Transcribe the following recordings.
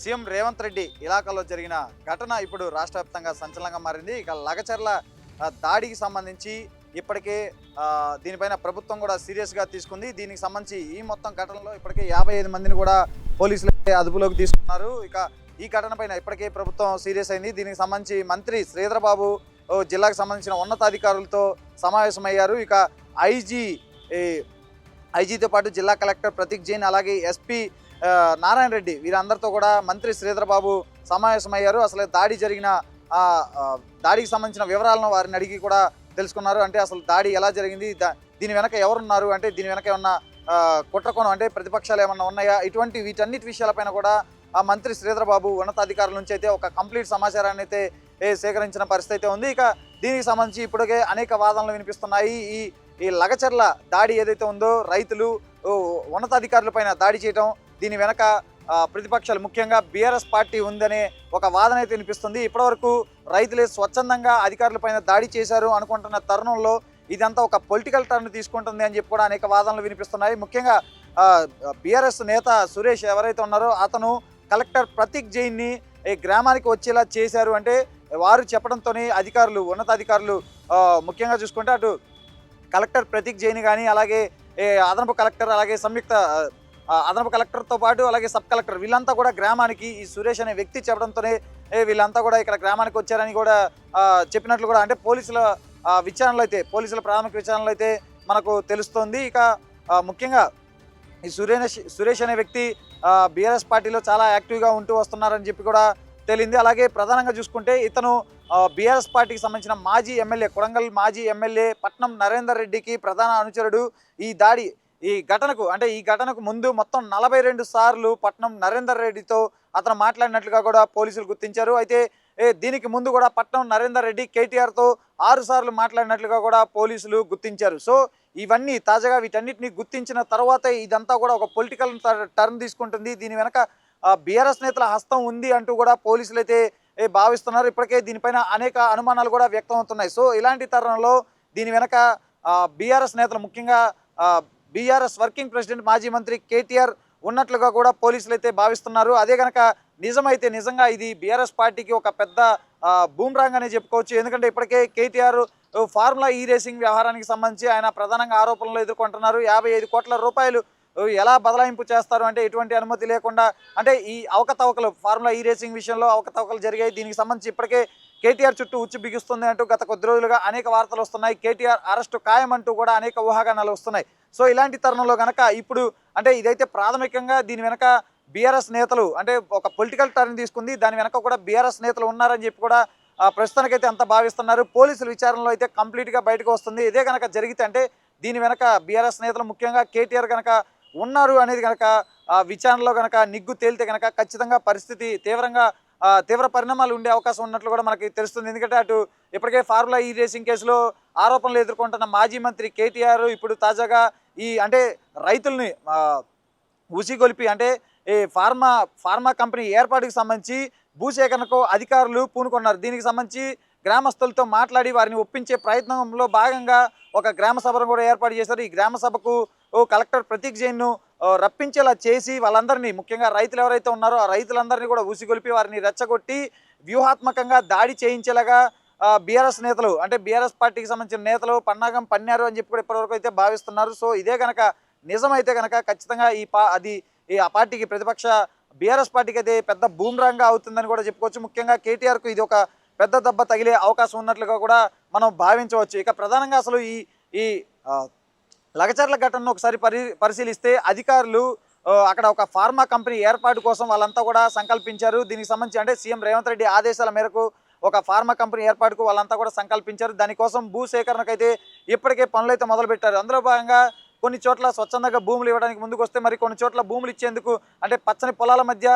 CM Revanth Reddy ఇలాకాలో జరిగిన ఘటన ఇప్పుడు రాష్ట్ర వ్యాప్తంగా సంచలనంగా మారింది. ఇక లగచర్ల దాడికి సంబంధించి ఇప్పటికే దీనిపైన ప్రభుత్వం కూడా సీరియస్గా తీసుకుంది. దీనికి సంబంధించి ఈ మొత్తం ఘటనలో ఇప్పటికే 55 మందిని కూడా పోలీసులు అదుపులోకి తీసుకున్నారు. ఇక ఈ ఘటన పైన ఇప్పటికే ప్రభుత్వం సీరియస్ అయింది. దీనికి సంబంధించి మంత్రి శ్రీధర్ బాబు జిల్లాకు సంబంధించిన ఉన్నతాధికారులతో సమావేశమయ్యారు. ఇక ఐజీతో పాటు జిల్లా కలెక్టర్ ప్రతీక్ జైన్, అలాగే ఎస్పీ నారాయణ రెడ్డి వీరందరితో కూడా మంత్రి శ్రీధర్ బాబు సమావేశమయ్యారు. అసలు దాడికి సంబంధించిన వివరాలను వారిని అడిగి కూడా తెలుసుకున్నారు. అంటే అసలు దాడి ఎలా జరిగింది, దీని వెనక ఎవరున్నారు, అంటే దీని వెనక ఏమన్నా కుట్రకోణం అంటే ప్రతిపక్షాలు ఏమన్నా ఉన్నాయా, వీటన్నిటి విషయాలపైన కూడా ఆ మంత్రి శ్రీధర్ బాబు ఉన్నతాధికారుల నుంచి అయితే ఒక కంప్లీట్ సమాచారాన్ని అయితే సేకరించిన పరిస్థితి అయితే ఉంది. ఇక దీనికి సంబంధించి ఇప్పటికే అనేక వాదనలు వినిపిస్తున్నాయి. ఈ లగచర్ల దాడి ఏదైతే ఉందో, రైతులు ఉన్నతాధికారుల పైన దాడి చేయడం, దీని వెనక ప్రతిపక్షాలు ముఖ్యంగా బీఆర్ఎస్ పార్టీ ఉందనే ఒక వాదన అయితే వినిపిస్తుంది. ఇప్పటివరకు రైతులే స్వచ్ఛందంగా అధికారులపైన దాడి చేశారు అనుకుంటున్న తరుణంలో ఇదంతా ఒక పొలిటికల్ టర్న్ తీసుకుంటుంది అని చెప్పి కూడా అనేక వాదనలు వినిపిస్తున్నాయి. ముఖ్యంగా బీఆర్ఎస్ నేత సురేష్ ఎవరైతే ఉన్నారో అతను కలెక్టర్ ప్రతీక్ జైన్ని ఈ గ్రామానికి వచ్చేలా చేశారు. అంటే వారు చెప్పడంతోనే ఉన్నతాధికారులు ముఖ్యంగా చూసుకుంటే అటు కలెక్టర్ ప్రతీక్ జైన్ కానీ, అలాగే అదనపు కలెక్టర్, అలాగే సంయుక్త అదనపు కలెక్టర్తో పాటు అలాగే సబ్ కలెక్టర్ వీళ్ళంతా కూడా గ్రామానికి ఈ సురేష్ అనే వ్యక్తి చెప్పడంతోనే వీళ్ళంతా కూడా ఇక్కడ గ్రామానికి వచ్చారని కూడా చెప్పినట్లు కూడా అంటే పోలీసుల ప్రాథమిక విచారణలో అయితే మనకు తెలుస్తోంది. ఇక ముఖ్యంగా ఈ సురేష్ అనే వ్యక్తి బీఆర్ఎస్ పార్టీలో చాలా యాక్టివ్గా ఉంటూ వస్తున్నారని చెప్పి కూడా తేలింది. అలాగే ప్రధానంగా చూసుకుంటే ఇతను బీఆర్ఎస్ పార్టీకి సంబంధించిన కొడంగల్ మాజీ ఎమ్మెల్యే పట్నం నరేందర్ రెడ్డికి ప్రధాన అనుచరుడు. ఈ ఘటనకు ముందు మొత్తం 42 సార్లు పట్నం నరేందర్ రెడ్డితో అతను మాట్లాడినట్లుగా కూడా పోలీసులు గుర్తించారు. అయితే దీనికి ముందు కూడా పట్నం నరేందర్ రెడ్డి కేటీఆర్తో 6 సార్లు మాట్లాడినట్లుగా కూడా పోలీసులు గుర్తించారు. సో ఇవన్నీ తాజాగా వీటన్నిటిని గుర్తించిన తర్వాత ఇదంతా కూడా ఒక పొలిటికల్ టర్న్ తీసుకుంటుంది. దీని వెనక బీఆర్ఎస్ నేతల హస్తం ఉంది అంటూ కూడా పోలీసులు అయితే భావిస్తున్నారు. ఇప్పటికే దీనిపైన అనేక అనుమానాలు కూడా వ్యక్తం అవుతున్నాయి. సో ఇలాంటి తరుణంలో దీని వెనక బీఆర్ఎస్ నేతలు ముఖ్యంగా బీఆర్ఎస్ వర్కింగ్ ప్రెసిడెంట్ మాజీ మంత్రి కేటీఆర్ ఉన్నట్లుగా కూడా పోలీసులు అయితే భావిస్తున్నారు. అదే కనుక నిజంగా ఇది బీఆర్ఎస్ పార్టీకి ఒక పెద్ద బూమ్రాంగ్ అనే చెప్పుకోవచ్చు. ఎందుకంటే ఇప్పటికే కేటీఆర్ ఫార్ములా ఈ రేసింగ్ వ్యవహారానికి సంబంధించి ఆయన ప్రధానంగా ఆరోపణలు ఎదుర్కొంటున్నారు. 55 కోట్ల రూపాయలు ఎలా బదలాయింపు చేస్తారు అంటే ఎటువంటి అనుమతి లేకుండా, అంటే ఈ అవకతవకలు ఫార్ములా ఈ రేసింగ్ విషయంలో అవకతవకలు జరిగాయి. దీనికి సంబంధించి ఇప్పటికే కేటీఆర్ చుట్టూ ఉచ్చు బిగుస్తుంది అంటూ గత కొద్ది రోజులుగా అనేక వార్తలు వస్తున్నాయి. కేటీఆర్ అరెస్టు ఖాయమంటూ కూడా అనేక ఊహాగానాలు వస్తున్నాయి. సో ఇలాంటి తరుణంలో కనుక ఇప్పుడు అంటే ఇదైతే ప్రాథమికంగా దీని వెనక బీఆర్ఎస్ నేతలు అంటే ఒక పొలిటికల్ టర్న్ తీసుకుంది. దాని వెనక కూడా బీఆర్ఎస్ నేతలు ఉన్నారని చెప్పి కూడా ప్రస్తుతానికైతే అంత భావిస్తున్నారు. పోలీసుల విచారణలో అయితే కంప్లీట్గా బయటకు వస్తుంది. ఇదే కనుక జరిగితే అంటే దీని వెనక బీఆర్ఎస్ నేతలు ముఖ్యంగా కేటీఆర్ కనుక ఉన్నారు అనేది కనుక విచారణలో కనుక నిగ్గు తేలితే కనుక ఖచ్చితంగా పరిస్థితి తీవ్ర పరిణామాలు ఉండే అవకాశం ఉన్నట్లు కూడా మనకి తెలుస్తుంది. ఎందుకంటే అటు ఇప్పటికే ఫార్ములా ఈ రేసింగ్ కేసులో ఆరోపణలు ఎదుర్కొంటున్న మాజీ మంత్రి కేటీఆర్ ఇప్పుడు తాజాగా అంటే రైతుల్ని ఉసిగొలిపి అంటే ఈ ఫార్మా కంపెనీ ఏర్పాటుకు సంబంధించి భూసేకరణకు అధికారులు పూనుకున్నారు. దీనికి సంబంధించి గ్రామస్తులతో మాట్లాడి వారిని ఒప్పించే ప్రయత్నంలో భాగంగా ఒక గ్రామ సభను కూడా ఏర్పాటు చేశారు. ఈ గ్రామ సభకు కలెక్టర్ ప్రతీక్ జైన్ను రప్పించేలా చేసి వాళ్ళందరినీ ముఖ్యంగా రైతులు ఎవరైతే ఉన్నారో ఆ రైతులందరినీ కూడా ఊసిగొలిపి వారిని రెచ్చగొట్టి వ్యూహాత్మకంగా దాడి చేయించేలాగా బీఆర్ఎస్ నేతలు అంటే బీఆర్ఎస్ పార్టీకి సంబంధించిన నేతలు పన్నాగం పన్నారు అని చెప్పి కూడా ఇప్పటివరకు అయితే భావిస్తున్నారు. సో ఇదే కనుక నిజమైతే కనుక ఖచ్చితంగా ఆ పార్టీకి ప్రతిపక్ష బీఆర్ఎస్ పార్టీకి అయితే పెద్ద బూమ్రాంగ్గా అవుతుందని కూడా చెప్పుకోవచ్చు. ముఖ్యంగా కేటీఆర్కు ఇది ఒక పెద్ద దెబ్బ తగిలే అవకాశం ఉన్నట్లుగా కూడా మనం భావించవచ్చు. ఇక ప్రధానంగా అసలు ఈ లగచర్ల ఘటనను ఒకసారి పరిశీలిస్తే అధికారులు అక్కడ ఒక ఫార్మా కంపెనీ ఏర్పాటు కోసం వాళ్ళంతా కూడా సంకల్పించారు. దీనికి సంబంధించి అంటే సీఎం రేవంత్ రెడ్డి ఆదేశాల మేరకు ఒక ఫార్మా కంపెనీ ఏర్పాటుకు వాళ్ళంతా కూడా సంకల్పించారు. దానికోసం భూసేకరణకైతే ఇప్పటికే పనులు అయితే మొదలుపెట్టారు. అందులో భాగంగా కొన్ని చోట్ల స్వచ్ఛందంగా భూములు ఇవ్వడానికి ముందుకు వస్తే మరి కొన్ని చోట్ల భూములు ఇచ్చేందుకు అంటే పచ్చని పొలాల మధ్య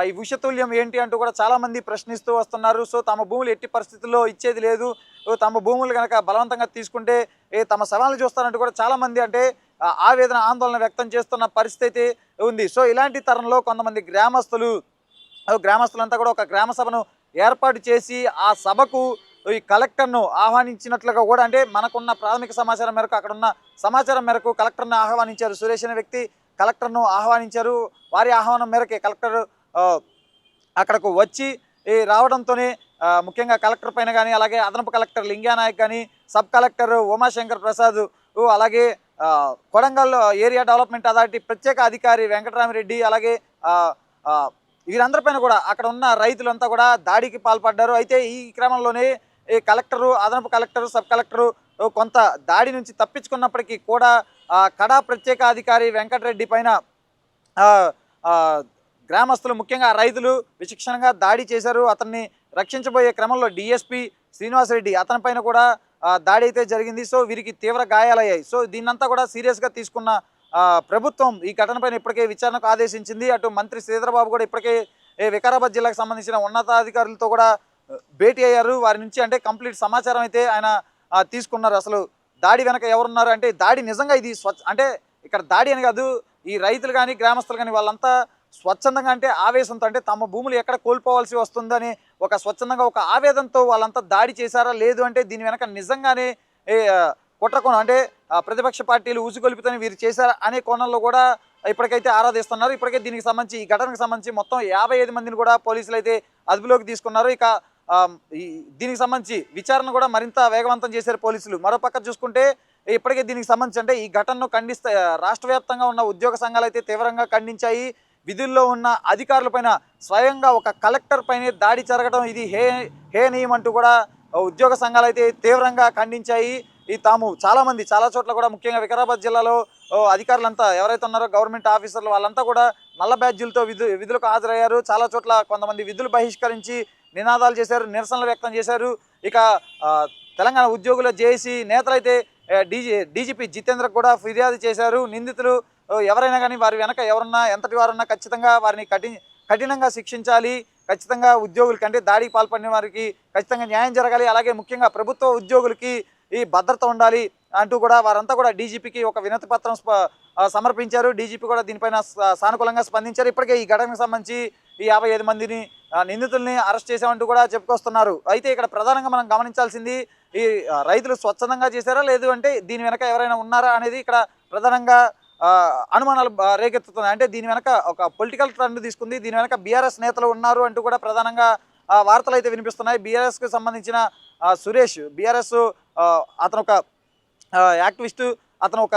ఈ విషతుల్యం ఏంటి అంటూ కూడా చాలామంది ప్రశ్నిస్తూ వస్తున్నారు. సో తమ భూములు ఎట్టి పరిస్థితుల్లో ఇచ్చేది లేదు, తమ భూములు కనుక బలవంతంగా తీసుకుంటే తమ సవాళ్ళు చూస్తారంటూ కూడా చాలామంది అంటే ఆవేదన ఆందోళన వ్యక్తం చేస్తున్న పరిస్థితి ఉంది. సో ఇలాంటి తరంలో కొంతమంది గ్రామస్తులంతా కూడా ఒక గ్రామ సభను ఏర్పాటు చేసి ఆ సభకు ఈ కలెక్టర్ను ఆహ్వానించినట్లుగా కూడా అంటే మనకున్న ప్రాథమిక సమాచారం మేరకు అక్కడున్న సమాచారం మేరకు కలెక్టర్ను ఆహ్వానించారు. సురేష్ అనే వ్యక్తి కలెక్టర్ను ఆహ్వానించారు. వారి ఆహ్వానం మేరకే కలెక్టర్ అక్కడకు వచ్చి ఈ రావడంతోనే ముఖ్యంగా కలెక్టర్ పైన కానీ, అలాగే అదనపు కలెక్టర్ లింగానాయక్ కానీ, సబ్ కలెక్టర్ ఉమాశంకర్ ప్రసాద్, అలాగే కొడంగల్ ఏరియా డెవలప్మెంట్ అథారిటీ ప్రత్యేక అధికారి వెంకటరామిరెడ్డి, అలాగే వీరందరిపైన కూడా అక్కడ ఉన్న రైతులంతా కూడా దాడికి పాల్పడ్డారు. అయితే ఈ క్రమంలోనే ఈ కలెక్టరు, అదనపు కలెక్టరు, సబ్ కలెక్టరు కొంత దాడి నుంచి తప్పించుకున్నప్పటికీ కూడా కడా ప్రత్యేక అధికారి వెంకటరెడ్డి పైన గ్రామస్తులు, ముఖ్యంగా రైతులు విచక్షణగా దాడి చేశారు. అతన్ని రక్షించబోయే క్రమంలో డిఎస్పి శ్రీనివాసరెడ్డి అతని పైన కూడా దాడి అయితే జరిగింది. సో వీరికి తీవ్ర గాయాలయ్యాయి. సో దీన్నంతా కూడా సీరియస్గా తీసుకున్న ప్రభుత్వం ఈ ఘటనపైన ఇప్పటికే విచారణకు ఆదేశించింది. అటు మంత్రి శ్రీధరబాబు కూడా ఇప్పటికే వికారాబాద్ జిల్లాకు సంబంధించిన ఉన్నతాధికారులతో కూడా భేటీ అయ్యారు. వారి నుంచి అంటే కంప్లీట్ సమాచారం అయితే ఆయన తీసుకున్నారు. అసలు దాడి వెనక ఎవరున్నారు అంటే, దాడి నిజంగా ఇది అంటే ఇక్కడ దాడి అని కాదు, ఈ రైతులు కానీ గ్రామస్తులు కానీ వాళ్ళంతా స్వచ్ఛందంగా, అంటే ఆవేశంతో, అంటే తమ భూములు ఎక్కడ కోల్పోవాల్సి వస్తుందని ఒక స్వచ్ఛందంగా ఒక ఆవేదనతో వాళ్ళంతా దాడి చేశారా, లేదు అంటే దీని వెనక నిజంగానే కుట్రకోణం, అంటే ప్రతిపక్ష పార్టీలు ఊసుగొలిపితేనే వీరు చేశారా అనే కోణంలో కూడా ఇప్పటికైతే ఆరాధిస్తున్నారు. ఇప్పటికే దీనికి సంబంధించి, ఈ ఘటనకు సంబంధించి మొత్తం 55 మందిని కూడా పోలీసులు అయితే అదుపులోకి తీసుకున్నారు. ఇక దీనికి సంబంధించి విచారణ కూడా మరింత వేగవంతం చేశారు పోలీసులు. మరోపక్క చూసుకుంటే ఇప్పటికే దీనికి సంబంధించి, అంటే ఈ ఘటనను ఖండిస్తే రాష్ట్ర వ్యాప్తంగా ఉన్న ఉద్యోగ సంఘాలు అయితే తీవ్రంగా ఖండించాయి. విధుల్లో ఉన్న అధికారులపైన స్వయంగా ఒక కలెక్టర్ పైన దాడి జరగడం ఇది హేనీయం అంటూ కూడా ఉద్యోగ సంఘాలు అయితే తీవ్రంగా ఖండించాయి. ఈ తాము చాలా చోట్ల కూడా, ముఖ్యంగా వికారాబాద్ జిల్లాలో అధికారులంతా ఎవరైతే ఉన్నారో గవర్నమెంట్ ఆఫీసర్లు వాళ్ళంతా కూడా నల్ల బ్యాడ్జీలతో విధులకు హాజరయ్యారు. చాలా చోట్ల కొంతమంది విధులు బహిష్కరించి నినాదాలు చేశారు, నిరసనలు వ్యక్తం చేశారు. ఇక తెలంగాణ ఉద్యోగుల జేఏసీ నేతలైతే డీజీపీ జితేంద్రకు కూడా ఫిర్యాదు చేశారు. నిందితులు ఎవరైనా కానీ, వారి వెనక ఎవరున్నా, ఎంతటి వారున్నా ఖచ్చితంగా వారిని కఠినంగా శిక్షించాలి. ఖచ్చితంగా ఉద్యోగులకి, అంటే దాడికి పాల్పడిన వారికి ఖచ్చితంగా న్యాయం జరగాలి. అలాగే ముఖ్యంగా ప్రభుత్వ ఉద్యోగులకి ఈ భద్రత ఉండాలి అంటూ కూడా వారంతా కూడా డీజీపీకి ఒక వినతి పత్రం సమర్పించారు. డీజీపీ కూడా దీనిపైన సానుకూలంగా స్పందించారు. ఇప్పటికే ఈ ఘటనకు సంబంధించి ఈ 55 మందిని నిందితుల్ని అరెస్ట్ చేశామంటూ కూడా చెప్పుకొస్తున్నారు. అయితే ఇక్కడ ప్రధానంగా మనం గమనించాల్సింది, ఈ రైతులు స్వచ్ఛందంగా చేశారా, లేదు అంటే దీని వెనక ఎవరైనా ఉన్నారా అనేది ఇక్కడ ప్రధానంగా అనుమానాలు రేకెత్తుతున్నాయి. అంటే దీని వెనక ఒక పొలిటికల్ ట్రెండ్ తీసుకుంది, దీని వెనక బీఆర్ఎస్ నేతలు ఉన్నారు అంటూ కూడా ప్రధానంగా వార్తలు అయితే వినిపిస్తున్నాయి. బీఆర్ఎస్కి సంబంధించిన సురేష్, బీఆర్ఎస్ అతను ఒక యాక్టివిస్టు, అతను ఒక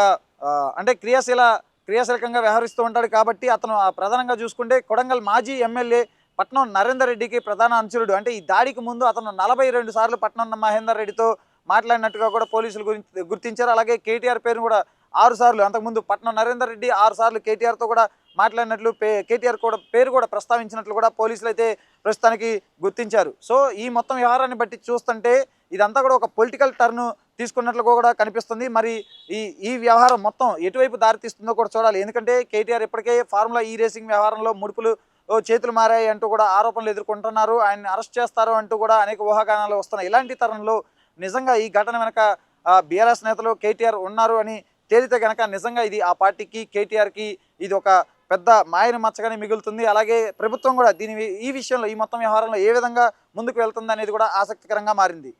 అంటే క్రియాశీలకంగా వ్యవహరిస్తూ ఉంటాడు. కాబట్టి అతను ప్రధానంగా చూసుకుంటే కొడంగల్ మాజీ ఎమ్మెల్యే పట్నం నరేందర్ రెడ్డికి ప్రధాన అనుచరుడు. అంటే ఈ దాడికి ముందు అతను 42 సార్లు పట్నం మహేందర్ రెడ్డితో మాట్లాడినట్టుగా కూడా పోలీసులు గుర్తించారు. అలాగే కేటీఆర్ పేరును కూడా 6 సార్లు, అంతకుముందు పట్నం నరేందర్ రెడ్డి 6 సార్లు కేటీఆర్తో కూడా మాట్లాడినట్లు, కేటీఆర్ కూడా పేరు కూడా ప్రస్తావించినట్లు కూడా పోలీసులు అయితే ప్రస్తుతానికి గుర్తించారు. సో ఈ మొత్తం వ్యవహారాన్ని బట్టి చూస్తుంటే ఇదంతా కూడా ఒక పొలిటికల్ టర్న్ తీసుకున్నట్లు కూడా కనిపిస్తుంది. మరి ఈ వ్యవహారం మొత్తం ఎటువైపు దారితీస్తుందో కూడా చూడాలి. ఎందుకంటే కేటీఆర్ ఇప్పటికే ఫార్ములా ఈ రేసింగ్ వ్యవహారంలో ముడుపులు చేతులు మారాయి అంటూ కూడా ఆరోపణలు ఎదుర్కొంటున్నారు. ఆయన్ని అరెస్ట్ చేస్తారు అంటూ కూడా అనేక ఊహాగానాలు వస్తున్నాయి. ఇలాంటి తరుణంలో నిజంగా ఈ ఘటన వెనక బీఆర్ఎస్ నేతలు కేటీఆర్ ఉన్నారు అని తేలితే కనుక నిజంగా ఇది ఆ పార్టీకి, కేటీఆర్కి ఇది ఒక పెద్ద మాయని మచ్చగానే మిగులుతుంది. అలాగే ప్రభుత్వం కూడా ఈ విషయంలో, ఈ మొత్తం వ్యవహారంలో ఏ విధంగా ముందుకు వెళ్తుంది అనేది కూడా ఆసక్తికరంగా మారింది.